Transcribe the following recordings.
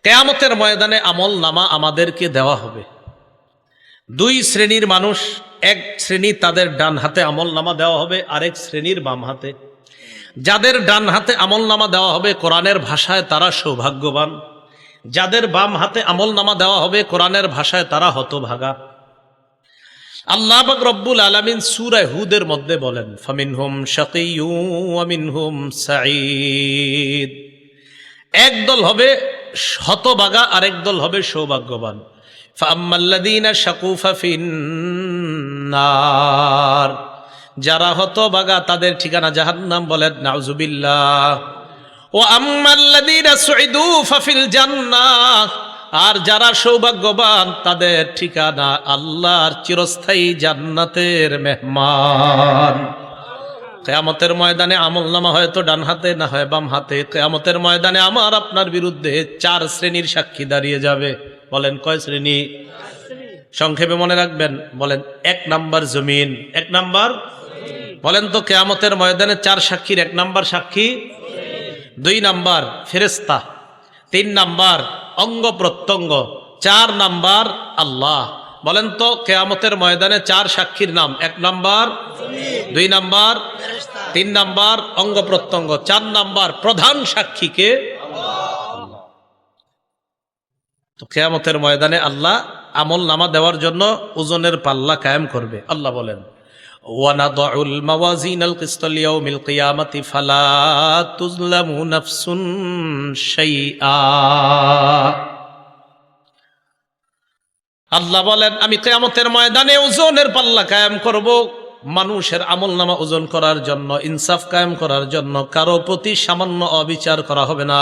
কিয়ামতের ময়দানে আমল নামা আমাদেরকে দেওয়া হবে। দুই শ্রেণীর মানুষ, এক শ্রেণী তাদের ডান হাতে আমল নামা দেওয়া হবে, আরেক শ্রেণীর বাম হাতে। যাদের ডান হাতে আমল নামা দেওয়া হবে কোরআনের ভাষায় তারা সৌভাগ্যবান, যাদের বাম হাতে আমল নামা দেওয়া হবে কোরআনের ভাষায় তারা হতভাগা। আল্লাহ পাক রব্বুল আলামিন সূরা হুদের মধ্যে বলেন, ফামিনহুম শাকিয়্যুন ওয়া মিনহুম সাঈদ। এক দল হবে হতভাগা, আরেক দল হবে সৌভাগ্যবান। ফাআম্মাল্লাযীনা শাকু ফাফিন্নার, যারা হতভাগা তাদের ঠিকানা জাহান্নাম, বলেন নাউযুবিল্লাহ। ওয়া আম্মাল্লাযীনা সুইদু ফাফিল জান্নাহ, আর যারা সৌভাগ্যবান তাদের ঠিকানা আল্লাহর চিরস্থায়ী জান্নাতের মেহমান। কিয়ামতের ময়দানে আমলনামা হয়তো ডান হাতে না হয় বাম হাতে। কিয়ামতের ময়দানে আমার আপনার বিরুদ্ধে চার শ্রেণীর সাক্ষী দাঁড়িয়ে যাবে। বলেন কয় শ্রেণী? সংক্ষেপে মনে রাখবেন। বলেন এক নাম্বার জমিন। এক নাম্বার বলেন তো, কিয়ামতের ময়দানে চার সাক্ষীর এক নাম্বার সাক্ষী, দুই নাম্বার ফেরেশতা, তিন নাম্বার অঙ্গ প্রত্যঙ্গ, চার নাম্বার আল্লাহ। বলেন তো কিয়ামতের ময়দানে চার সাক্ষীর নাম, এক নাম্বার, দুই নাম্বার, তিন নাম্বার অঙ্গ প্রত্যঙ্গ, চার নাম্বার প্রধান সাক্ষীকে আল্লাহ। তো কিয়ামতের ময়দানে আল্লাহ আমল নামা দেওয়ার জন্য ওজনের পাল্লা কায়েম করবে। আল্লাহ বলেন, ওয়ানাদউল মাওয়াজিনাল কিসতা লিয়াউমিল কিয়ামাতি ফালা তুজলামু নাফসুন শাইআ। আল্লাহ বলেন, আমি কিয়ামতের ময়দানে ওজনের পাল্লা কায়েম করব, মানুষের আমলনামা ওজন করার জন্য, ইনসাফ কায়েম করার জন্য। কারো প্রতি সামান্য অবিচার করা হবে না।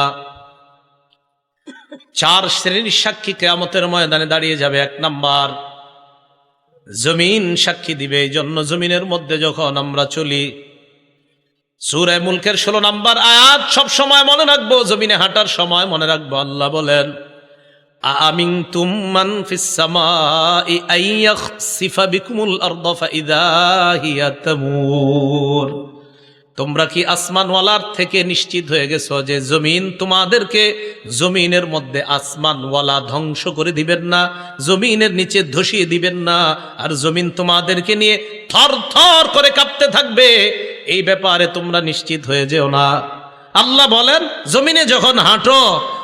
চার শ্রেণীর সাক্ষী কিয়ামতের ময়দানে দাঁড়িয়ে যাবে। এক নাম্বার জমিন সাক্ষী দিবে। এই জন্য জমিনের মধ্যে যখন আমরা চলি, সূরা মুলকের 16 নাম্বার আয়াত সব সময় মনে রাখবো, জমিনে হাঁটার সময় মনে রাখবো। আল্লাহ বলেন, আমিনতুম মান ফিস সামাই আইয়াখসিফা বিকুমুল আরদা ফাইযা হিয়া তামুর। তোমরা কি আসমানওয়ালার থেকে নিশ্চিত হয়ে গেছো যে জমিন তোমাদেরকে, জমিনের মধ্যে আসমানওয়ালা ধ্বংস করে দিবেন না, জমিনের নিচে ধসিয়ে দিবেন না, আর জমিন তোমাদেরকে নিয়ে থর থর করে কাঁপতে থাকবে, এই ব্যাপারে তোমরা নিশ্চিত হয়ে যেও না। আল্লাহ বলেন, জমিনে যখন হাঁটো,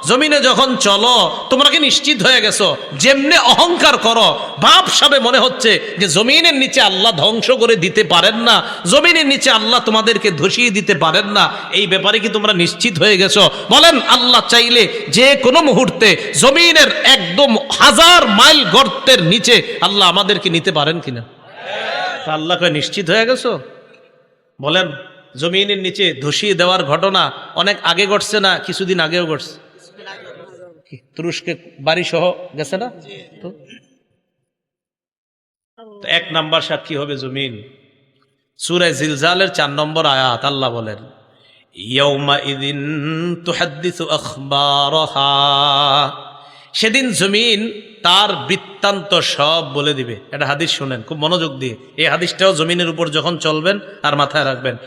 জমিনে যখন চলো, তোমরা কি নিশ্চিত হয়ে গেছো? যেমনে অহংকার করো, ভাবসাবে মনে হচ্ছে যে জমিনের নিচে আল্লাহ ধ্বংস করে দিতে পারেন না, জমিনের নিচে আল্লাহ তোমাদেরকে ধসিয়ে দিতে পারেন না, এই ব্যাপারে কি তোমরা নিশ্চিত হয়ে গেছো? বলেন, আল্লাহ চাইলে যে কোনো মুহূর্তে জমিনের একদম 1000 মাইল গর্তের নিচে আল্লাহ আমাদেরকে নিতে পারেন কিনা? আল্লাহ কয় নিশ্চিত হয়ে গেছো? বলেন, জমিনের নিচে ধসিয়ে দেওয়ার ঘটনা অনেক আগে ঘটছে না কিছুদিন আগেও ঘটছে? তুরস্কে বাড়ি সহ গেছে না? তো এক নাম্বার সাক্ষী হবে জমিন। সূরা জিলজালের 4 নম্বর আয়াত আল্লাহ বলেন, ইয়াউমা ইযিন তুহাদ্দিসু আখবারাহা। সেদিন জমিন তার বৃত্তান্ত সব বলে দিবে। এটা হাদিস শুনেন খুব মনোযোগ দিয়ে। এই হাদিসটাও জমিনের উপর যখন চলবেন আর মাথায় রাখবেন।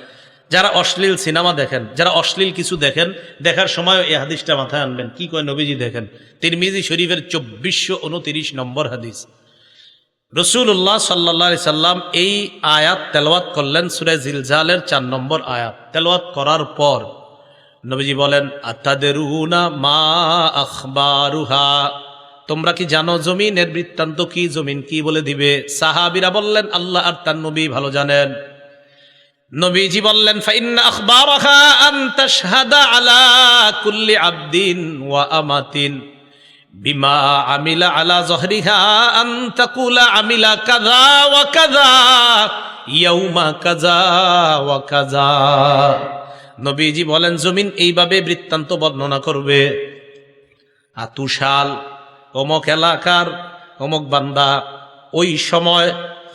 যারা অশ্লীল সিনেমা দেখেন, যারা অশ্লীল কিছু দেখেন, দেখার সময় এই হাদিসটা মাথায় আনবেন। কি কয় নবীজি দেখেন, তিরমিজি শরীফের 2429 নম্বর হাদিস। রাসূলুল্লাহ সাল্লাল্লাহু আলাইহি সাল্লাম এই আয়াত তেলাওয়াত করলেন, সূরা জিলজালের 4 নম্বর আয়াত তেলাওয়াত করার পর নবীজি বলেন, আতাদরুনা মা আখবারুহা। তোমরা কি জানো জমিনের বৃত্তান্ত কি, জমিন কি বলে দিবে? সাহাবীরা বললেন, আল্লাহ আর তার নবী ভালো জানেন। নবীজি বললেন, ফাইন্না আখবারাহা আন তাশহাদা আলা কুল্লি আবদিন ওয়া আমাতিন বিমা আমিলা আলা যহরিহা আন তাকুলা আমিলা কাযা ওয়া কাযা ইয়াউমা কাযা ওয়া কাযা। নবীজি বলেন, জমিন এইভাবে বৃত্তান্ত বর্ণনা করবে, আতুশাল অমুক এলাকার অমুক বান্দা ওই সময়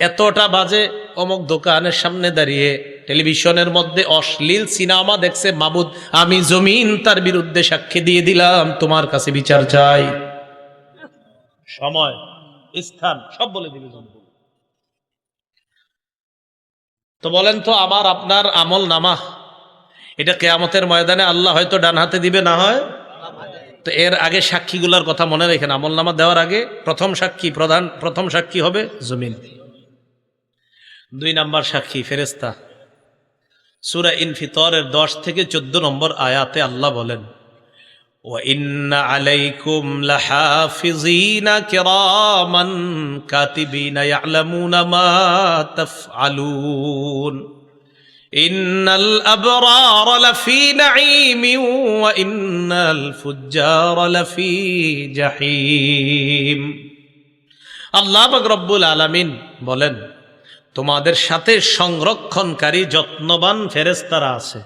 এতটা বাজে অমুক দোকানের সামনে দাঁড়িয়ে টেলিভিশনের মধ্যে অশ্লীল সিনেমা দেখছে, মাবুদ আমি জমিন তার বিরুদ্ধে সাক্ষী দিয়ে দিলাম, তোমার কাছে বিচার চাই। সময়, স্থান সব বলে দিবে। তো বলেন তো, আমার আপনার আমল নামা এটা কিয়ামতের ময়দানে আল্লাহ হয়তো ডান হাতে দিবে, না হয় তো এর আগে সাক্ষীগুলোর কথা মনে রেখেন, আমলনামা দেওয়ার আগে প্রথম সাক্ষী হবে জমিন। 2 নাম্বার সাক্ষী ফেরেশতা। সূরা ইনফিতরের 10 থেকে 14 নম্বর আয়াতে আল্লাহ বলেন, ওয়া ইন্না আলাইকুম লাহাফিজিনা কিরামান কাতিবিনা ইয়ালামুনা মা তাফআলুন ইন্নাল আবরারা লাফি নাঈমিন ওয়া ইন্নাল ফুজ্জারা লাফি জাহিম। আল্লাহ পাক রব্বুল আলামিন বলেন, তোমাদের সাথে সংরক্ষণকারী যত্নবান ফেরেশতারা আছে,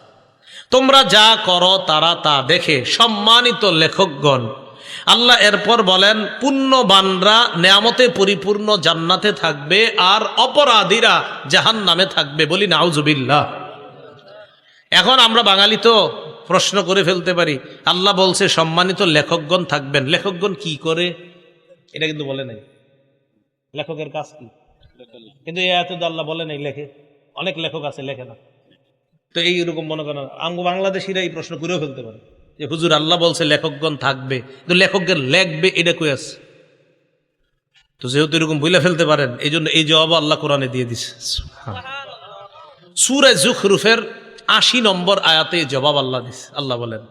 তোমরা যা করো তারা তা দেখে। সম্মানিত লেখকগণ, আল্লাহ এরপর বলেন পুণ্যবানরা নেয়ামতে পরিপূর্ণ জান্নাতে থাকবে আর অপরাধীরা জাহান্নামে থাকবে। বলি নাউজুবিল্লাহ। এখন আমরা বাঙালি তো প্রশ্ন করে ফেলতে পারি, আল্লাহ বলছে সম্মানিত লেখকগণ থাকবেন, লেখকগণ কি করে? এটা কিন্তু বলে নাই লেখকের কাজ কি, কিন্তু এই আয়াতে তো আল্লাহ বলে নাই লেখে। অনেক লেখক আছে লেখে না। তো এইরকম মনে করেন বাংলাদেশিরা এই প্রশ্ন করেও ফেলতে পারে যে হুজুর আল্লাহ বলছে লেখকগণ থাকবে, কিন্তু লেখকগণ লেখবে এটা কই আছে? তো যেহেতু এরকম বলে ফেলতে পারেন, এই জন্য এই জবাব আল্লাহ কোরআনে দিয়ে দিছে। সূরা যুখরুফের 80 নম্বর আয়াতে জবাব আল্লাহ দিছে। আল্লাহ বলেন,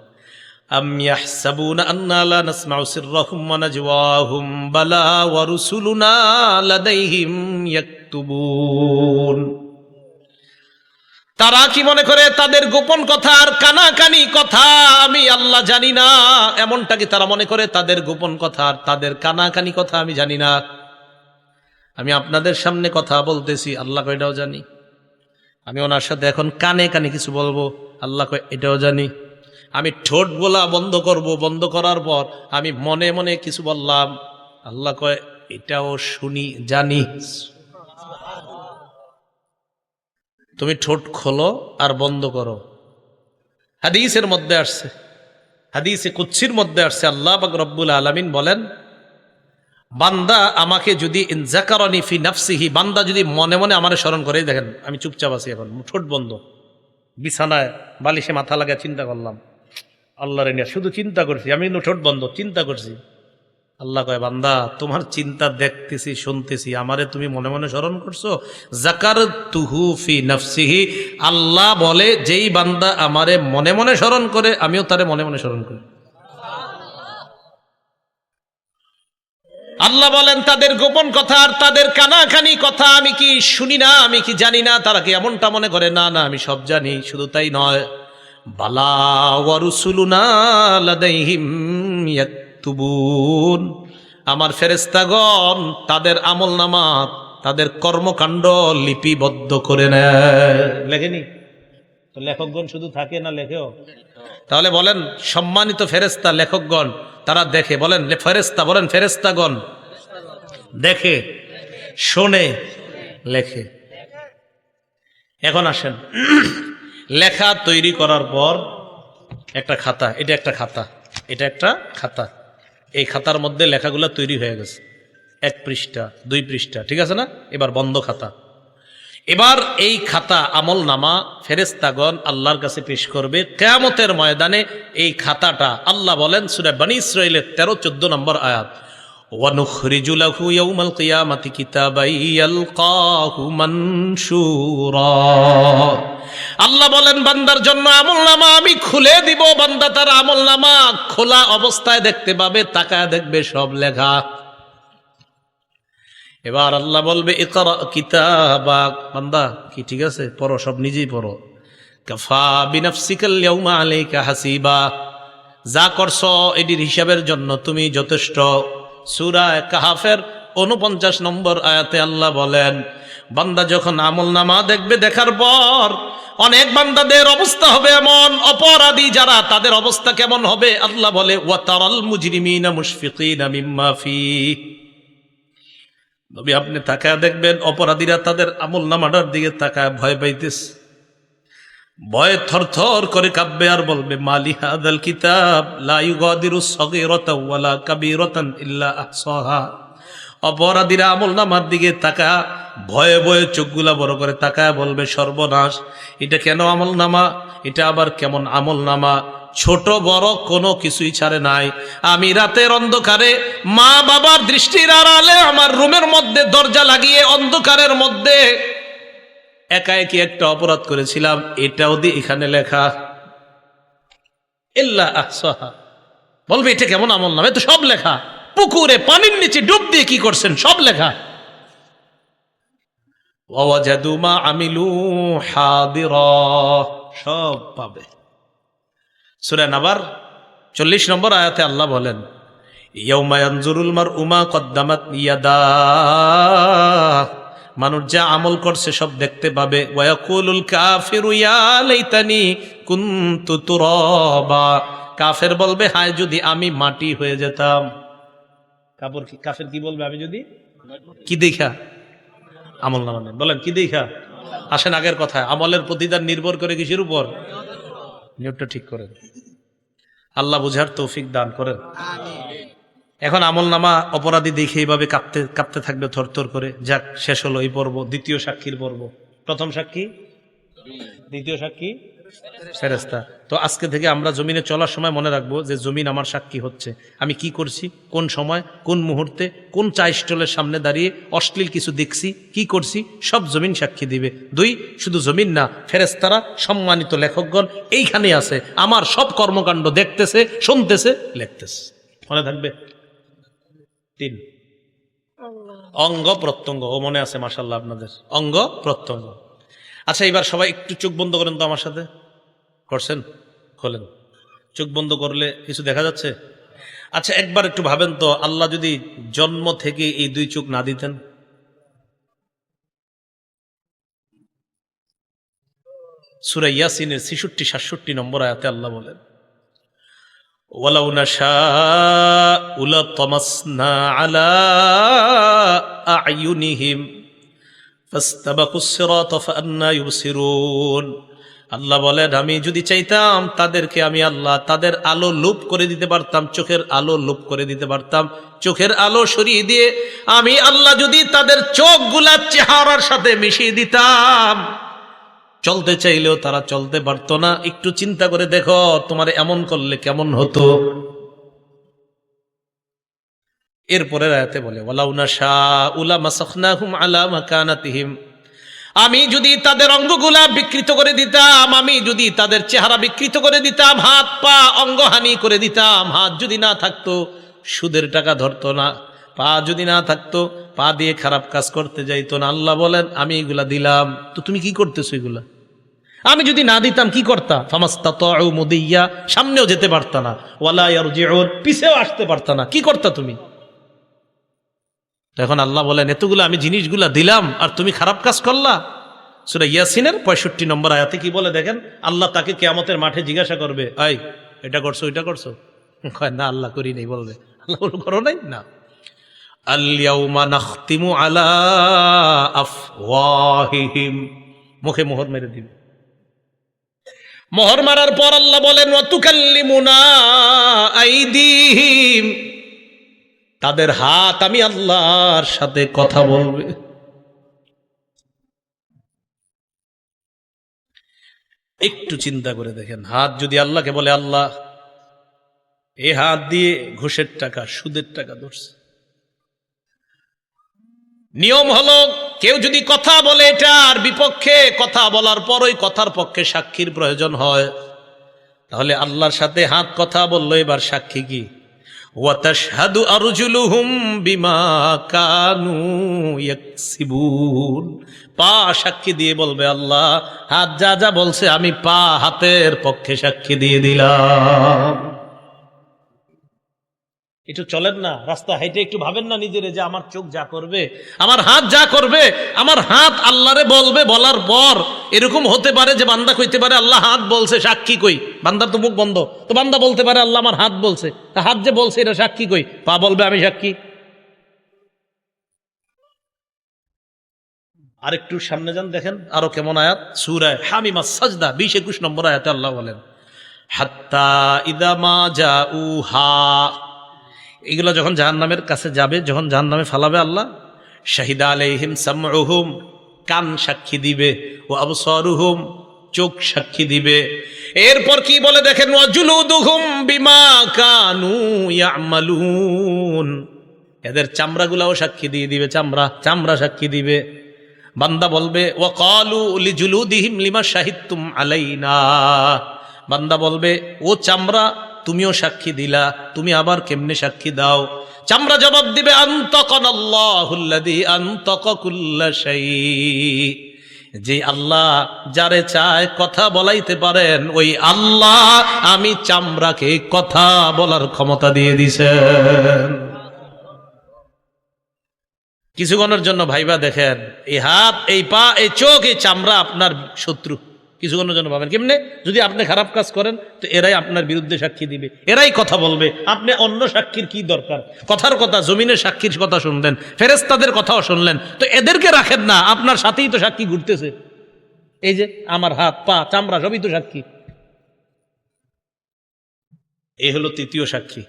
আম ইয়াহসাবুনা আন্না লা নাসমাউ সিররাহুম ওয়া নাজওয়াহুম বালা ওয়া রুসুলুনা লাদাইহিম ইয়াকতুবুন। তারা কি মনে করে তাদের গোপন কথা আর কানাকানি কথা আমি আল্লাহ জানি না? এমনটা কি তারা মনে করে তাদের গোপন কথা আর তাদের কানাকানি কথা আমি জানি না? আমি আপনাদের সামনে কথা বলতেছি, আল্লাহ কয় এটাও জানি। আমি ওনার সাথে এখন কানে কানে কিছু বলবো, আল্লাহ কয় এটাও জানি। আমি ঠোঁট বলা বন্ধ করব, বন্ধ করার পর আমি মনে মনে কিছু বললাম, আল্লাহ কয় এটাও শুনি, জানি। তুমি ঠোঁট খোলো আর বন্ধ করো। হাদিসের মধ্যে আসছে, হাদিসে কুদসির মধ্যে আসছে, আল্লাহ পাক রব্বুল আলামিন বলেন, বান্দা আমাকে যদি ইনজাকারানি ফি নাফসিহি, বান্দা যদি মনে মনে আমারে স্মরণ করে, দেখেন আমি চুপচাপ আছি এখন, ঠোঁট বন্ধ, বিছানায় বালিশে মাথা লাগা চিন্তা করলাম, আল্লাহরে নিয়ে শুধু চিন্তা করছি, আমি কিন্তু ঠোঁট বন্ধ চিন্তা করছি। আল্লাহ কয় বান্দা তোমার চিন্তা দেখতেছি, শুনতেছি, আমারে তুমি মনে মনে স্মরণ করছো। যাকারতুহু ফি নাফসিহি, আল্লাহ বলে যেই বান্দা আমারে মনে মনে স্মরণ করে আমিও তারে মনে মনে স্মরণ করি। আল্লাহ বলেন তাদের গোপন কথা আর তাদের কানাকানি কথা আমি কি শুনি না, আমি কি জানি না? তারা কি এমনটা মনে করে? না না, আমি সব জানি। শুধু তাই নয়, বালা ওয়া রুসুলুনা লাদাইহিম ইয়াকতুবুন, আমার ফেরেশতাগণ তাদের আমলনামা, তাদের কর্মকাণ্ড লিপিবদ্ধ করে নেয়। লেখেনি তো? লেখকগণ শুধু থাকে না, লেখেও। তাহলে বলেন সম্মানিত ফেরেশতা লেখকগণ তারা দেখে, বলেন ফেরেশতা, বলেন ফেরেশতাগণ দেখে, শোনে, লেখে। এখন আসেন, লেখা তৈরি করার পর একটা খাতা, এটা একটা খাতা, এটা একটা খাতা, এই খাতার মধ্যে লেখাগুলো তৈরি হয়ে গেছে, 1 পৃষ্ঠা 2 পৃষ্ঠা, ঠিক আছে না? এবার বন্ধ খাতা। এবার এই খাতা আমল নামা ফেরেশতাগণ আল্লাহর কাছে পেশ করবে কিয়ামতের ময়দানে। এই খাতাটা আল্লাহ বলেন সূরা বনী ইসরাঈলের 13-14 নম্বর আয়াত, ওয়া নুখরিজু লাহু ইয়াউমাল কিয়ামাতি কিতাবান ইয়ালকাহু মানশুরা। আল্লাহ বলেন বান্দার জন্য আমলনামা আমি খুলে দিব, বান্দা তার আমলনামা খোলা অবস্থায় দেখতে পাবে, তাকায় দেখবে সব লেখা। এবার আল্লাহ বলবে ইকরা কিতাবাক, বান্দা কি ঠিক আছে, পড়ো, সব নিজেই পড়ো। কাফা বিনাফসিকাল ইয়াউমা আলাইকা হাসিবা, যা করছো এটির হিসাবের জন্য তুমি যথেষ্ট। সূরা কাহাফের 49 নম্বর আয়াতে আল্লাহ বলেন বান্দা যখন আমলনামা দেখবে, দেখার পর অনেক বান্দাদের অবস্থা হবে এমন, অপরাধী যারা তাদের অবস্থা কেমন হবে? আল্লাহ বলে ওয়া তারাল মুজরিমিনা মুশফিকিনা মিম্মা ফিহি, নবী আপনি তাকায় দেখবেন অপরাধীরা তাদের আমলনামাটার দিকে তাকায় ভয় পাইতেছে, ভয়ে থরথর করে কাঁপবে আর বলবে মালি হাদাল কিতাব লা ইউগাদিরু সগীরাতাও ওয়ালা কাবীরাতান ইল্লা আহসাহা। অপরাধীরা আমলনামার দিকে তাকায় ভয়ে ভয়ে চোখগুলা বড় করে তাকায় বলবে সর্বনাশ, এটা কেন আমলনামা, এটা আবার কেমন আমলনামা? ছোট বড় কোনো কিছুই ছাড়ে নাই। আমি রাতের অন্ধকারে মা বাবার দৃষ্টির আড়ালে আমার রুমের মধ্যে দরজা লাগিয়ে অন্ধকারের মধ্যে একা একই একটা অপরাধ করেছিলাম, এটাও দিয়ে এখানে লেখা ইল্লা আহসাহা। বলবে এটা কেমন আমল নামা, তো সব লেখা। পুকুরে পানির নিচে ডুব দিয়ে কি করছেন সব লেখা। ওয়াজাদু মা আমিলু হাদিরা, সব পাবে। সূরা নাবার 40 নম্বর আয়াতে আল্লাহ বলেন ইয়াউমা ইয়ানজুরুল মারউ মা কদ্দামাত ইয়াদাহ, মানুষ যা আমল করছে সব দেখতে পাবে। ওয়া ইয়াকুলুল কাফিরু ইয়া লাইতানি কুনতু তুরাবা, কাফের বলবে হায় যদি আমি মাটি হয়ে যেতাম। কাফের কি বলবে? আমি যদি কি দেখা আমল নামা নেই। বলেন কি দেখা? আসেন আগের কথায়, আমলের প্রতিদান নির্ভর করে কিসের উপর? নিয়তটা ঠিক করেন। আল্লাহ বুঝার তৌফিক দান করেন। এখন আমল নামা অপরাধী দেখে এইভাবে কাঁপতে কাঁপতে থাকবে থরথর করে। যাক, শেষ হলো এই পর্ব, দ্বিতীয় সাক্ষীর পর্ব। প্রথম সাক্ষী, দ্বিতীয় সাক্ষী ফেরেশতা। তো আজকে থেকে আমরা জমিনে চলার সময় মনে রাখবো যে জমিন আমার সাক্ষী হচ্ছে। আমি কি করছি, কোন সময়, কোন মুহূর্তে, কোন চা স্টলের সামনে দাঁড়িয়ে অশ্লীল কিছু দেখছি, কি করছি, সব জমিন সাক্ষী দিবে। 2, শুধু জমিন না, ফেরেশতারা সম্মানিত লেখকগণ এইখানে আছে, আমার সব কর্মকাণ্ড দেখতেছে, শুনতেছে, লিখতেছে। মনে থাকবে। 3, অঙ্গ প্রত্যঙ্গ। ও মনে আছে মাশাআল্লাহ আপনাদের অঙ্গ প্রত্যঙ্গ। আচ্ছা, এবার সবাই একটু চোখ বন্ধ করেন তো আমার সাথে। করছেন? খোলেন। চোখ বন্ধ করলে কিছু দেখা যাচ্ছে? আচ্ছা, একবার একটু ভাবেন তো, আল্লাহ যদি জন্ম থেকে এই 2 চোখ না দিতেন? সূরা ইয়াসিনের 66-67 নম্বর আয়াতে আল্লাহ বলেন ওয়ালাউ নাশাউ লাতামাসনা আলা আ'য়ুনিহিম ফাস্তাবাকুস সিরাতা ফাআন্না ইউবসিরুন। আল্লাহ বলেন, আমি যদি চাইতাম তাদেরকে আমি আল্লাহ তাদের আলো লোপ করে দিতে পারতাম, চোখের আলো লোপ করে দিতে পারতাম। চোখের আলো সরিয়ে দিয়ে আমি আল্লাহ যদি তাদের চোখগুলা চেহারার সাথে মিশিয়ে দিতাম, চলতে চাইলেও তারা চলতে পারতো না। একটু চিন্তা করে দেখো, তোমার এমন করলে কেমন হতো। এরপরের আয়াতে বলে ওয়ালাউ নাশাউ লামাসাখনাহুম আলা মাকানাতিহিম, আমি যদি তাদের অঙ্গগুলা বিকৃত করে দিতাম, আমি যদি তাদের চেহারা বিকৃত করে দিতাম, হাত পা অঙ্গহানি করে দিতাম। হাত যদি না থাকতো সুদের টাকা ধরতো না, পা যদি না থাকতো পা দিয়ে খারাপ কাজ করতে যাইতো না। আল্লাহ বলেন, আমি এগুলা দিলাম, তো তুমি কি করতেছো এগুলা? আমি যদি না দিতাম কি করতা? ফামাস্তাতাউ মুদিয়া, সামনেও যেতে পারতা না, ওয়ালা ইয়ারজিউন, পিছেও আসতে পারতা না। কি করতা তুমি? এখন আল্লাহ বলেন, এতগুলো আমি জিনিসগুলা দিলাম আর তুমি খারাপ কাজ করলা। সূরা ইয়াসিনের 65 নম্বর আয়াতে কি বলে দেখেন, আল্লাহ তাকে কিয়ামতের মাঠে জিজ্ঞাসা করবে, এই এটা করছো, এটা করছো? কয় না, আল্লাহ করি নাই। বলবে আল্লাহ করো নাই? না। আল ইয়াউমা নাখতিমু আলা আফওয়াহিহিম, মুখে মোহর মেরে দিবে। মোহর মারার পর আল্লাহ বলেন ওয়া তুকাল্লিমুনা আইদিহিম, তাদের হাত আমি আল্লাহর সাথে কথা বলবে। একটু চিন্তা করে দেখেন, হাত যদি আল্লাহকে বলে, আল্লাহ এই হাত দিয়ে ঘুষের টাকা, সুদের টাকা ধরছে। নিয়ম হলো, কেউ যদি কথা বলে এটার বিপক্ষে, কথা বলার পর ওই কথার পক্ষে সাক্ষীর প্রয়োজন হয়, তাহলে আল্লাহর সাথে হাত কথা বললো, এবার সাক্ষী কি? ওয়া তাশহাদু আরজুলুহুম বিমা কানু ইয়াকসিবুন, পা সাক্ষী দিয়ে বলবে, আল্লাহ হাত যা যা বলছে আমি পা হাতের পক্ষে সাক্ষী দিয়ে দিলাম। একটু চলেন না রাস্তা হাইটে, একটু ভাবেন না নিজেরে যে আমার চোখ যা করবে, আমার হাত যা করবে, আমার হাত আল্লাহরে বলবে। বলার পর এরকম হতে পারে যে বান্দা কইতে পারে, আল্লাহ হাত বলছে, সাক্ষী কই? বান্দার তো মুখ বন্ধ, তো বান্দা বলতে পারে, আল্লাহ আমার হাত বলছে, তা হাত যে বলছে এটা সাক্ষী কই? পা বলবে আমি সাক্ষী। আরেকটু সামনে যান, দেখেন আরো কেমন আয়াত। সূরা হামিমাস সাজদা 20-21 নম্বর আয়াতে আল্লাহ বলেন হাত্তা ইদা মা জাউহা, এগুলো যখন জাহান্নামের কাছে যাবে, যখন জাহান্নামে ফালাবে আল্লাহ, শাহিদা আলাইহিম সামউহুম, কান সাক্ষী দিবে, ও আবসারুহুম, চোখ সাক্ষী দিবে। এরপর কি বলে দেখেন, ওয়াজুলুদুহুম বিমা কানু ইয়ামালুন, এদের চামড়াগুলাও সাক্ষী দিয়ে দিবে, চামড়া সাক্ষী দিবে। বান্দা বলবে ওয়াকালু লিজুলুদিহিম লিমা শাহিদতুম আলাইনা, বান্দা বলবে ও চামড়া তুমিও সাক্ষী দিলা, তুমি আবার কেমনে সাক্ষী দাও? চামড়া জবাব দিবে আনতাকানাল্লাহুল্লাযী আনতাকা কুল্লা শাই, যে আল্লাহ যারে চায় কথা বলাইতে পারেন, ওই আল্লাহ আমি চামড়াকে কথা বলার ক্ষমতা দিয়ে দিছেন। কিছুক্ষণের জন্য ভাইবা দেখেন, এই হাত, এই পা, এই চোখ, এই চামড়া আপনার শত্রু। কিছুক্ষণের জন্য ভাবেন কেমনে, যদি আপনি খারাপ কাজ করেন তো এরাই আপনার বিরুদ্ধে সাক্ষী দিবে, এরাই কথা বলবে। আপনি অন্য সাক্ষীর কি দরকার? কথার কথা, জমিনের সাক্ষীর কথা শুনলেন, ফেরেশতাদের কথাও শুনলেন, তো এদেরকে রাখেন না, আপনার সাথেই তো সাক্ষী ঘুরতেছে। এই যে আমার হাত, পা, চামড়া সবই তো সাক্ষী। এই হলো তৃতীয় সাক্ষী।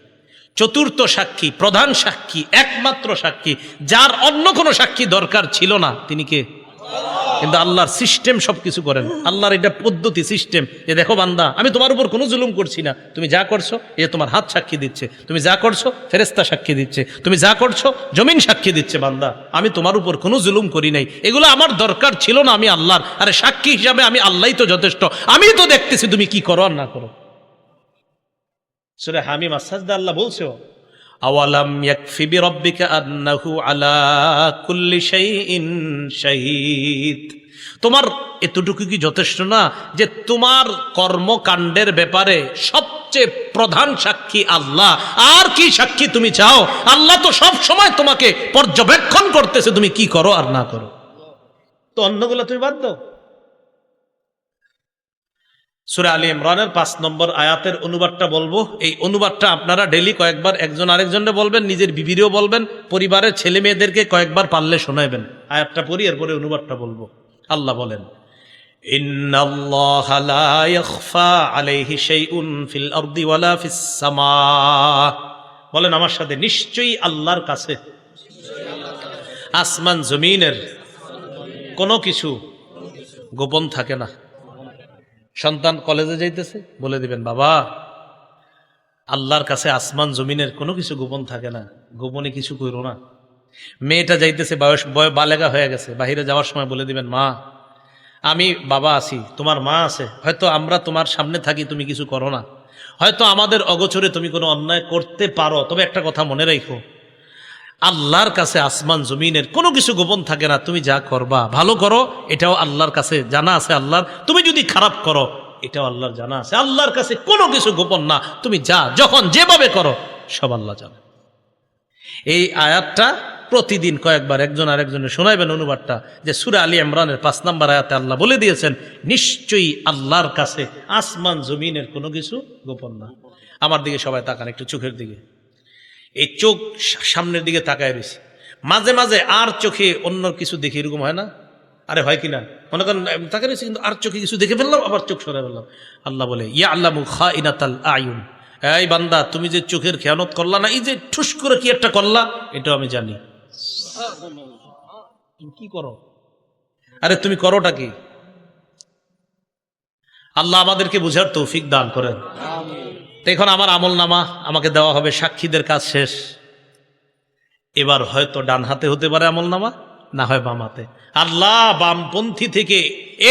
চতুর্থ সাক্ষী, প্রধান সাক্ষী, একমাত্র সাক্ষী, যার অন্য কোনো সাক্ষী দরকার ছিল না, তিনি কে? কিন্তু আল্লাহর সিস্টেম সবকিছু করেন, আল্লাহর এটা পদ্ধতি, সিস্টেম, যে দেখো বান্দা আমি তোমার উপর কোনো জুলুম করছি না, তুমি যা করছো এ তোমার হাত সাক্ষী দিচ্ছে, তুমি যা করছো ফেরেশতা সাক্ষী দিচ্ছে, তুমি যা করছো জমিন সাক্ষী দিচ্ছে, বান্দা আমি তোমার উপর কোনো জুলুম করি নাই, এগুলো আমার দরকার ছিল না, আমি আল্লাহর, আরে সাক্ষী হিসাবে আমি আল্লাহই তো যথেষ্ট, আমি তো দেখতেছি তুমি কি করো আর না করো। সূরা হামিম আস-সাজদা আল্লাহ বলছো, আওয়ালাম ইয়াকফি বিরাব্বিকা আন্নাহু আলা কুল্লি শাইইন শাহীদ, তোমার এতটুকু কি যথেষ্ট না যে তোমার কর্মকাণ্ডের ব্যাপারে সবচেয়ে প্রধান সাক্ষী আল্লাহ? আর কি সাক্ষী তুমি চাও? আল্লাহ তো সব সময় তোমাকে পর্যবেক্ষণ করতেছে তুমি কি করো আর না করো, তো অন্যগুলো তুমি বাদ দাও। সূরা আলী ইমরানের 5 নম্বর আয়াতের অনুবাদটা বলবো, এই অনুবাদটা আপনারা ডেইলি কয়েকবার একজন আরেকজনকে বলবেন, নিজের বিবিরেও বলবেন, পরিবারের ছেলে মেয়েদেরকে কয়েকবার পারলে শোনাবেন। আয়াতটা পড়ি, এরপরে অনুবাদটা বলবো। আল্লাহ বলেন, ইন্নাল্লাহা লা ইয়াখফা আলাইহি শাইউন ফিল আরদি ওয়ালা ফিস সামা, বলেন আমার সাথে, নিশ্চয়ই আল্লাহর কাছে আসমান জমিনের কোনো কিছু গোপন থাকে না। সন্তান কলেজে যাইতেছে, বলে দিবেন বাবা আল্লাহর কাছে আসমান জমিনের কোনো কিছু গোপন থাকে না, গোপনে কিছু করো না। মেয়েটা যাইতেছে, বালেগা হয়ে গেছে, বাহিরে যাওয়ার সময় বলে দিবেন মা আমি বাবা আছি, তোমার মা আছে, হয়তো আমরা তোমার সামনে থাকি, তুমি কিছু করো না, হয়তো আমাদের অগোচরে তুমি কোনো অন্যায় করতে পারো, তবে একটা কথা মনে রাখো, আল্লাহর কাছে আসমান জমিনের কোনো কিছু গোপন থাকে না, তুমি যা করবা ভালো করো এটাও আল্লাহর কাছে জানা আছে আল্লাহর, তুমি যদি খারাপ করো এটাও আল্লাহর জানা আছে, আল্লাহর কাছে কোনো কিছু গোপন না, তুমি যা যখন যেভাবে করো সব আল্লাহ জানে। এই আয়াতটা প্রতিদিন কয়েকবার একজন আরেকজনের শোনাইবেন অনুবাদটা, যে সূরা আলী ইমরানের 5 নম্বর আয়াতে আল্লাহ বলে দিয়েছেন নিশ্চয়ই আল্লাহর কাছে আসমান জমিনের কোনো কিছু গোপন না। আমার দিকে সবাই তাকান, একটু চোখের দিকে, এই চোখ সামনের দিকে তাকায় রয়েছে, মাঝে মাঝে আর চোখে অন্য কিছু দেখে, এরকম হয় না? আরে হয় কিনা, মনে করেন তাকায় রয়েছে কিন্তু আর চোখে কিছু দেখে ফেললাম, আবার চোখ সরাই ফেললাম। আল্লাহ বলে ইয়ালামু খাইনাতাল আয়ুন, এই বান্দা তুমি যে চোখের খেয়ানত করলা না, এই যে ঠুস করে কি একটা করলা, এটাও আমি জানি। তুমি কি করো? আরে তুমি করোটা কি? আল্লাহ আমাদেরকে বুঝার তৌফিক দান করেন। এখন আমার আমল নামা আমাকে দেওয়া হবে, সাক্ষীদের কাজ শেষ, এবার হয়তো ডান হাতে হতে পারে আমল নামা, না হয় বাম হাতে। আল্লাহ বামপন্থী থেকে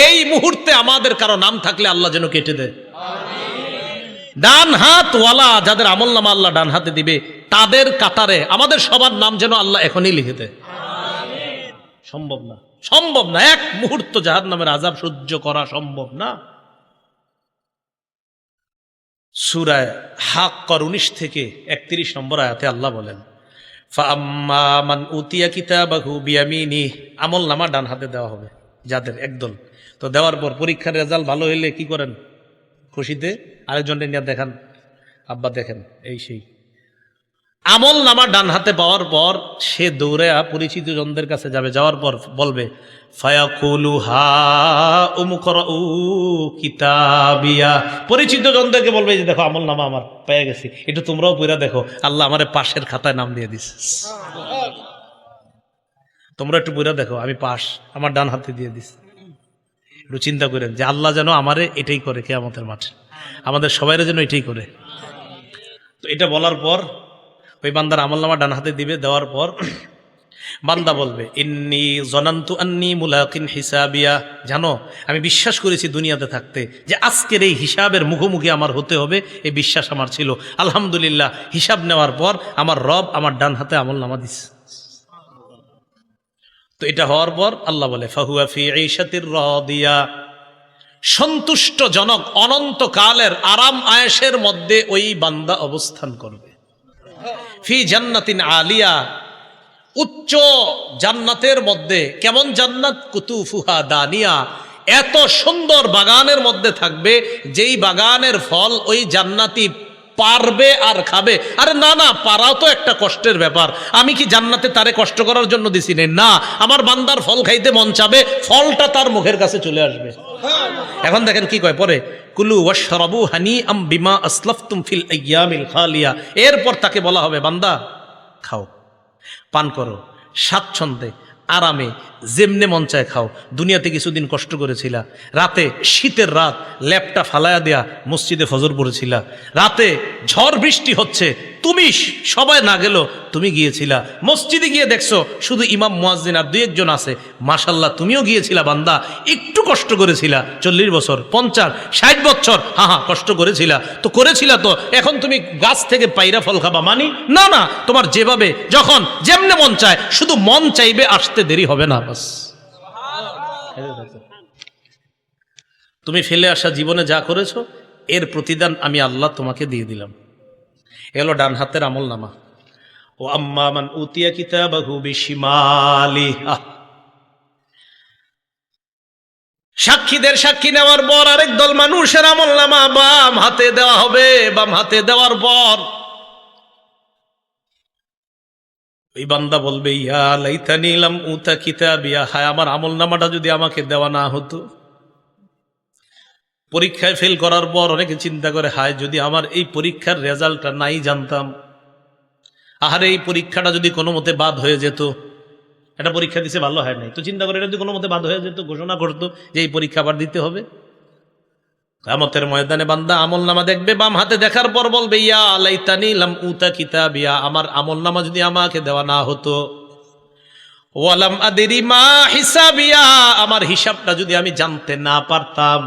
এই মুহূর্তে আমাদের কারো নাম থাকলে আল্লাহ যেন কেটে দেয়। ডান হাতওয়ালা যাদের আমল নামা আল্লাহ ডান হাতে দিবে, তাদের কাতারে আমাদের সবার নাম যেন আল্লাহ এখনই লিখে দেয়। সম্ভব না, সম্ভব না, এক মুহূর্ত জাহান্নামের আযাব সহ্য করা সম্ভব না। সূরা হাক্কার 19 থেকে 31 নম্বর আয়াতে আল্লাহ বলেন, ফাআম্মা মান উতিয়া কিতাবাহু বিয়ামিনিহি, আমল নামা ডান হাতে দেওয়া হবে যাদের, একদল। তো দেওয়ার পর পরীক্ষার রেজাল্ট ভালো হইলে কি করেন? খুশিতে আরেকজনকে নিয়ে দেখান, আব্বা দেখেন এই সেই। আমল নামা ডান হাতে পাওয়ার পর সে দৌড়ে পরিচিত জনদের কাছে যাবে, যাওয়ার পর বলবে ফায়াকুলু হা উমকরাউ কিতাবিয়া, পরিচিত জনদেরকে বলবে যে দেখো আমল নামা আমার পেয়ে গেছি, একটু তোমরাও পড়া দেখো, আল্লাহ আমারে পাশের খাতায় নাম দিয়ে দিস, তোমরা একটু পড়া দেখো আমি পাস, আমার ডান হাতে দিয়ে দিস। একটু চিন্তা করেন যে আল্লাহ যেন আমারে এটাই করে কিয়ামতের মাঠে, আমাদের সবাইরে যেন এটাই করে। তো এটা বলার পর ওই বান্দার আমলনামা ডান হাতে দিবে, দেওয়ার পর বান্দা বলবে ইন্নী জনান্তু আন্নী মুলাকিন হিসাবিয়া, জানো আমি বিশ্বাস করেছি দুনিয়াতে থাকতে যে আজকের এই হিসাবের মুখোমুখি আমার হতে হবে, এই বিশ্বাস আমার ছিল। আলহামদুলিল্লাহ, হিসাব নেওয়ার পর আমার রব আমার ডান হাতে আমলনামা দিছে। তো এটা হওয়ার পর আল্লাহ বলে ফাহুয়া ফি ঈশাতির রাদিয়া, সন্তুষ্টজনক অনন্তকালের আরাম আয়েশের মধ্যে ওই বান্দা অবস্থান করবে। ফি জান্নাতিন আলিয়া, উচ্চ জান্নাতের মধ্যে। কেমন জান্নাত? কুতুফুহা দানিয়া, এত সুন্দর বাগানের মধ্যে থাকবে যেই বাগানের ফল ওই জান্নাতি পারবে আর খাবে। আরে না না, পারাও তো একটা কষ্টের ব্যাপার। আমি কি জান্নাতে তারে কষ্ট করার জন্য দিছি না? আমার বান্দার ফল খাইতে মন চাবে, ফলটা তার মুখের কাছে চলে আসবে। এখন দেখেন কি কয় পরে, কুলু ওয়াশরাবু হানিআম বিমা আসলাফতুম ফিল আইয়ামিল খালিয়া। এরপর তাকে বলা হবে বান্দা খাও, পান করো, স্বাচ্ছন্দ্যে আরামে যেমনে মন চায় খাও। দুনিয়াতে কিছুদিন কষ্ট করেছিলা, রাতে শীতের রাত ল্যাপটা ফালায়া দেয়া মসজিদে ফজর পড়েছিলা, রাতে ঝড় বৃষ্টি হচ্ছে, তুমি সবাই না গেল তুমি গিয়েছিলা, মসজিদে গিয়ে দেখছো শুধু ইমাম মুয়াজ্জিন আর দুই একজন আছে, মাশাল্লাহ তুমিও গিয়েছিলা বান্দা, একটু কষ্ট করেছিলা, 40 বছর 50 60 বছর, হ্যাঁ কষ্ট করেছিলা তো করেছিলা, তো এখন তুমি গাছ থেকে পাইরা ফল খাবা মানি? না না, তোমার যেভাবে যখন যেমনে মন চায়, শুধু মন চাইবে, আসতে দেরি হবে না। বাস তুমি ফেলে আসা জীবনে যা করেছো এর প্রতিদান আমি আল্লাহ তোমাকে দিয়ে দিলাম। এলো ডান হাতের আমলনামা। ও আম্মা মান উতিয়া কিতাবাহু বিশিমালিহি, সাক্ষীদের সাক্ষী নেওয়ার পর আরেক দল মানুষের আমলনামা বাম হাতে দেওয়া হবে। বাম হাতে দেওয়ার পর ওই বান্দা বলবে ইয়া লাইতানি লাম উতা কিতাবিয়া, হায় আমার আমলনামাটা যদি আমাকে দেওয়া না হতো। পরীক্ষায় ফেল করার পর অনেকে চিন্তা করে হায় যদি আমার এই পরীক্ষার রেজাল্টটা নাই জানতাম, আহারে এই পরীক্ষাটা যদি কোনো মতে বাদ হয়ে যেত, একটা পরীক্ষা দিছে ভালো হয় নাই, তো চিন্তা করে এটা যদি কোনো মতে বাদ হয়ে যেত, ঘোষণা করতো যে এই পরীক্ষা আবার দিতে হবে। কিয়ামতের ময়দানে বান্দা আমলনামা দেখবে, বাম হাতে দেখার পর বলবে ইয়া লাইতানি লাম উতা কিতাবিয়া, আমার আমলনামা যদি আমাকে দেওয়া না হতো। ওয়ালাম আদরি মা হিসাবিয়া, আমার হিসাবটা যদি আমি জানতে না পারতাম।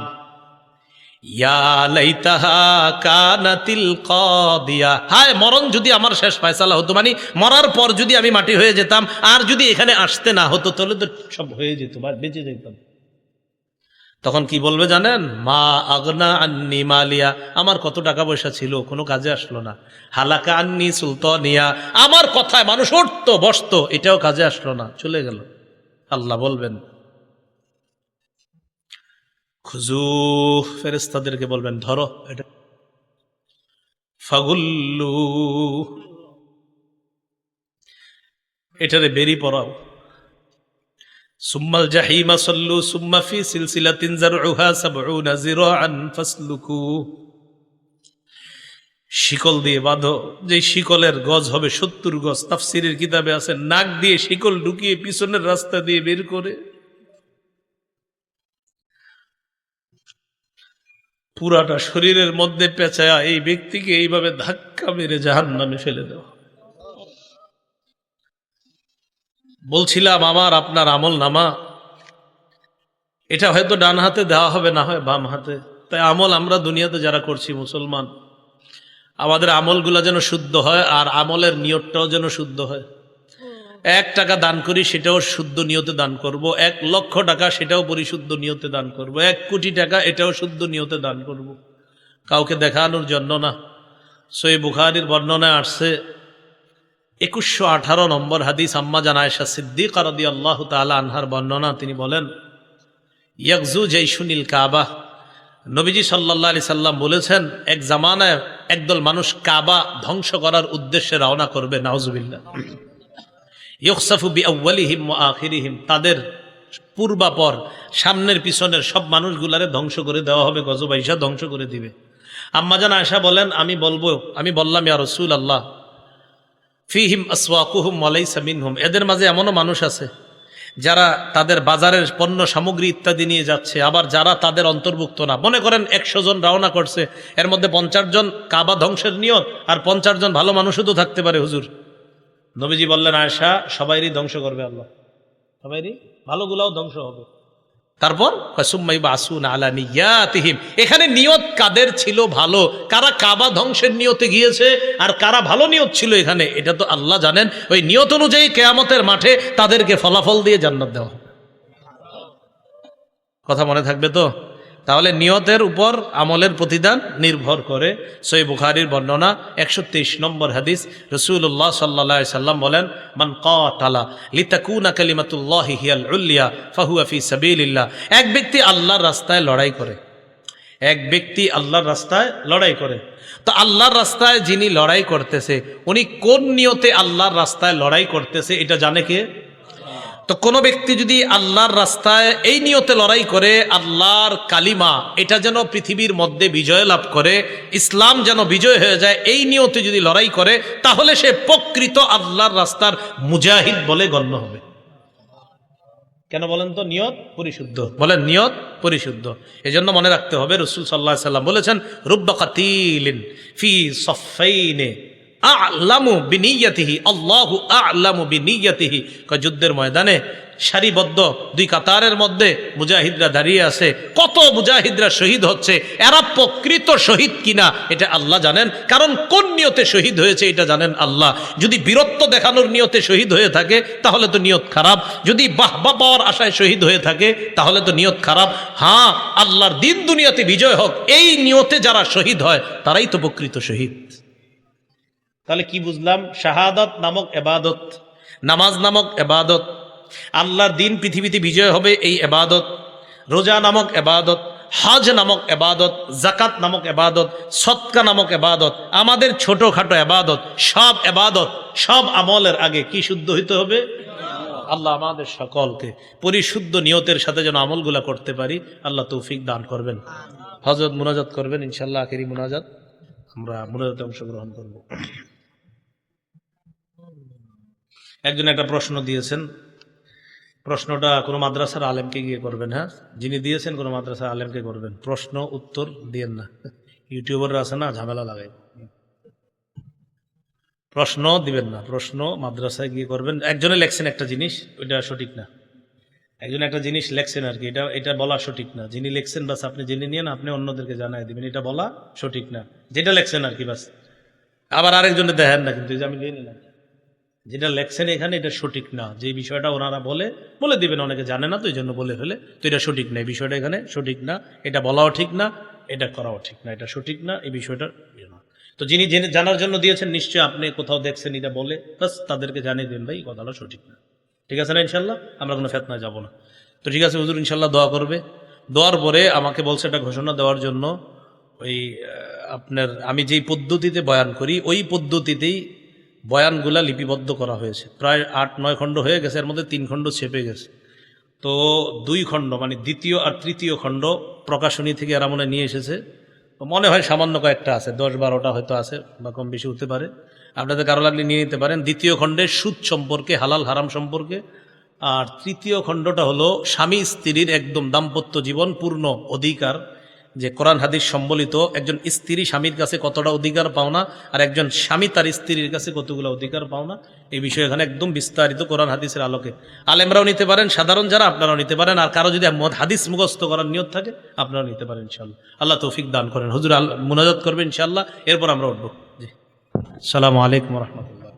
ইয়া লাইতাহা কানাতিল কাদিয়া, হায় মরণ যদি আমার শেষ ফয়সালা হতো, মানে মরার পর যদি আমি মাটি হয়ে যেতাম, আর যদি এখানে আসতে না হতো তাহলে তো সব হয়ে যেত, বেঁচে যেতাম। তখন কি বলবে জানেন? মা আগনা আন্নি মালিয়া, আমার কত টাকা পয়সা ছিল কোনো কাজে আসলো না। হালাকা আন্নি সুলতানিয়া, আমার কথায় মানুষ উঠতো বসতো, এটাও কাজে আসলো না, চলে গেল। আল্লাহ বলবেন খুজু, ফেরেশতাদেরকে বলবেন ধরো এটা, ফাগুল্লু, এটারে বেরি পড়াও। সুম্মাল জাহিমা সাল্লু সুম্মা ফি সিলসিলাতিন যারউহা ৭০ যিরাআন ফাসলুকু, শিকল দিয়ে বাঁধো, যে শিকলের গজ হবে ৭০ গজ। তাফসীরের কিতাবে আছে নাক দিয়ে শিকল ঢুকিয়ে পিছনের রাস্তা দিয়ে বের করে পুরাটা শরীরের মধ্যে পেঁচায়া এই ব্যক্তিকে এইভাবে ধাক্কা মেরে জাহান্নামে ফেলে দেওয়া। বলছিলাম আমার আপনার আমলনামা এটা হয়তো ডান হাতে দেওয়া হবে, না হয় বাম হাতে। তাই আমল আমরা দুনিয়াতে যারা করছি মুসলমান, আমাদের আমলগুলা যেন শুদ্ধ হয়, আর আমলের নিয়তটাও যেন শুদ্ধ হয়। 1 টাকা দান করি সেটাও শুদ্ধ নিয়তে দান করব, 1 লক্ষ টাকা সেটাও পরিশুদ্ধ নিয়তে দান করব, 1 কোটি টাকা এটাও শুদ্ধ নিয়তে দান করব, কাউকে দেখানোর জন্য না। সহিহ বুখারীর বর্ণনায় আসছে 2118 নম্বর হাদিস, আম্মা জান আয়েশা সিদ্দিকা রাদিয়াল্লাহু তাআলা আনহার বর্ণনা। তিনি বলেন ইয়াগজু জাইশুনিল কাবা, নবীজি সাল্লাল্লাহু আলাইহি সাল্লাম বলেছেন এক জামানায় একদল মানুষ কাবা ধ্বংস করার উদ্দেশ্যে রওনা করবে, নাউজুবিল্লাহ। ইউখসাফু বিআউয়ালিহিম ওয়া আখিরিহিম, তাদের পূর্বাপর সামনের পিছনের সব মানুষগুলারে ধ্বংস করে দেওয়া হবে, গজবাইশা ধ্বংস করে দিবে। আম্মা জান আয়েশা বলেন আমি বললাম ইয়া রাসূলুল্লাহ ফিহিম আসওয়াকুহুম ওয়া লাইসা মিনহুম, এদের মাঝে এমনও মানুষ আছে যারা তাদের বাজারের পণ্য সামগ্রী ইত্যাদি নিয়ে যাচ্ছে, আবার যারা তাদের অন্তর্ভুক্ত না। মনে করেন 100 জন রওনা করছে, এর মধ্যে 50 জন কাবা ধ্বংসের নিয়ত আর 50 জন ভালো মানুষও তো থাকতে পারে। হুজুর নবীজি বললেন, আয়েশা সবাইরই ধ্বংস করবে আল্লাহ, সবাইরই, ভালোগুলাও ধ্বংস হবে। তারপর এখানে নিয়ত কাদের ছিল ভালো, কারা কাবা ধ্বংসের নিয়তে গিয়েছে আর কারা ভালো নিয়ত ছিল এখানে, এটা তো আল্লাহ জানেন। ওই নিয়ত অনুযায়ী কিয়ামতের মাঠে তাদেরকে ফলাফল দিয়ে জান্নাত দেওয়া। কথা মনে থাকবে তো? তাহলে নিয়তের উপর আমলের প্রতিদান নির্ভর করে। সহিহ বুখারীর বর্ণনা 123 নম্বর হাদিস, রাসূলুল্লাহ সাল্লাল্লাহু আলাইহি সাল্লাম বলেন, মান কাতালা লিতাকুনা কালিমাতুল্লাহি হিয়াল উলিয়া ফাহুয়া ফি সাবিলিল্লাহ। এক ব্যক্তি আল্লাহর রাস্তায় লড়াই করে, এক ব্যক্তি আল্লাহর রাস্তায় লড়াই করে। তো আল্লাহর রাস্তায় যিনি লড়াই করতেছে উনি কোন নিয়তে আল্লাহর রাস্তায় লড়াই করতেছে এটা জানে কে? তো কোনো ব্যক্তি যদি আল্লাহর রাস্তায় এই নিয়তে লড়াই করে, আল্লাহর কালিমা এটা যেন পৃথিবীর মধ্যে বিজয় লাভ করে, ইসলাম যেন বিজয় হয়ে যায়, এই নিয়তে যদি লড়াই করে, তাহলে সে প্রকৃত আল্লাহর রাস্তার মুজাহিদ বলে গণ্য হবে। কেন বলেন তো? নিয়ত পরিশুদ্ধ। বলেন নিয়ত পরিশুদ্ধ। এজন্য মনে রাখতে হবে, রাসূল সাল্লাল্লাহু আলাইহি সাল্লাম বলেছেন, রুব্বা কাতিলিন ফি সাফাইনে আ'লামু বিনিয়াতিহি আল্লাহু আ'লামু বিনিয়াতিহি। যুদ্ধের ময়দানে সারিবদ্ধ 2 কাতারের মধ্যে মুজাহিদরা দাঁড়িয়ে আছে, কত মুজাহিদরা শহীদ হচ্ছে, এরা প্রকৃত শহীদ কিনা এটা আল্লাহ জানেন। কারণ কোন নিয়তে শহীদ হয়েছে এটা জানেন আল্লাহ। যদি বীরত্ব দেখানোর নিয়তে শহীদ হয়ে থাকে তাহলে তো নিয়ত খারাপ, যদি বাহবা পাওয়ার আশায় শহীদ হয়ে থাকে তাহলে তো নিয়ত খারাপ। হ্যাঁ, আল্লাহর দিন দুনিয়াতে বিজয় হোক এই নিয়তে যারা শহীদ হয় তারাই তো প্রকৃত শহীদ। তাহলে কি বুঝলাম? শাহাদাত নামক এবাদত, নামাজ নামক এবাদত, আল্লাহর দিন পৃথিবীতে বিজয় হবে এই এবাদত, রোজা নামক এবাদত, হজ নামক এবাদত, জাকাত নামক এবাদত, সদকা নামক এবাদত, আমাদের ছোটখাটো এবাদত, সব এবাদত, সব আমলের আগে কি শুদ্ধ হইতে হবে? আল্লাহ আমাদের সকলকে পরিশুদ্ধ নিয়তের সাথে যেন আমলগুলা করতে পারি, আল্লাহ তৌফিক দান করবেন। হযরত মুনাজাত করবেন ইনশাআল্লাহ, আখেরি মুনাজাত, আমরা মুনাজাতে অংশগ্রহণ করব। একজন একটা প্রশ্ন দিয়েছেন, প্রশ্নটা কোনো মাদ্রাসার আলেমকে গিয়ে করবেন। হ্যাঁ, যিনি দিয়েছেন কোনো মাদ্রাসার আলেমকে করবেন, প্রশ্ন উত্তর দিয়েন না। ইউটিউবাররা আছে না, ঝামেলা লাগাই, প্রশ্ন দিবেন না, প্রশ্ন মাদ্রাসায় গিয়ে করবেন। একজনে লেখছেন একটা জিনিস, ওইটা সঠিক না। একজন একটা জিনিস লেখছেন আর কি, এটা বলা সঠিক না। যিনি লেখছেন বাস আপনি জেনে নিয়ে না, আপনি অন্যদেরকে জানাই দিবেন, এটা বলা সঠিক না, যেটা লেখছেন আর কি বাস। আবার আরেকজনে দেখেন না, কিন্তু আমি জেনে নিলাম যেটা লেখছেন এখানে এটা সঠিক না, যে বিষয়টা ওনারা বলে দিবেন, অনেকে জানে না তো এই জন্য বলে ফেলে, তো এটা সঠিক না, এই বিষয়টা এখানে সঠিক না, এটা বলাও ঠিক না, এটা করাও ঠিক না, এটা সঠিক না, এই বিষয়টা না। তো যিনি জানার জন্য দিয়েছেন নিশ্চয়ই আপনি কোথাও দেখছেন এটা বলে, বাস তাদেরকে জানিয়ে দেন ভাই কথাটা সঠিক না। ঠিক আছে না? ইনশাল্লাহ আমরা কোনো ফেতনায় যাব না। তো ঠিক আছে, হুজুর ইনশাল্লাহ দোয়া করবে। দোয়ার পরে আমাকে বলছে একটা ঘোষণা দেওয়ার জন্য, ওই আপনার আমি যেই পদ্ধতিতে বয়ান করি ওই পদ্ধতিতেই বয়ানগুলা লিপিবদ্ধ করা হয়েছে। প্রায় 8-9 খণ্ড হয়ে গেছে, এর মধ্যে 3 খণ্ড ছেপে গেছে। তো 2 খণ্ড মানে দ্বিতীয় আর তৃতীয় খণ্ড প্রকাশনী থেকে এরা মনে নিয়ে এসেছে, মনে হয় সামান্য কয়েকটা আছে, 10-12টা হয়তো আছে বা কম বেশি হতে পারে, আপনাদের কারো লাগলে নিয়ে নিতে পারেন। দ্বিতীয় খণ্ডে সুদ সম্পর্কে, হালাল হারাম সম্পর্কে, আর তৃতীয় খণ্ডটা হলো স্বামী স্ত্রীর একদম দাম্পত্য জীবন পূর্ণ অধিকার, যে কোরআন হাদিস সম্বলিত একজন স্ত্রী স্বামীর কাছে কতটা অধিকার পাওনা আর একজন স্বামী তার স্ত্রীর কাছে কতগুলো অধিকার পাওনা, এই বিষয়ে এখানে একদম বিস্তারিত কোরআন হাদিসের আলোকে। আলেমরাও নিতে পারেন, সাধারণ যারা আপনারাও নিতে পারেন, আর কারো যদি হাদিস মুখস্থ করার নিয়ত থাকে আপনারাও নিতে পারেন ইনশাআল্লাহ। আল্লাহ তৌফিক দান করেন। হুজুর মুনাজাত করবেন ইনশাআল্লাহ, এরপর আমরা উঠবো। জি, আসসালামু আলাইকুম ওয়া রাহমাতুল্লাহ।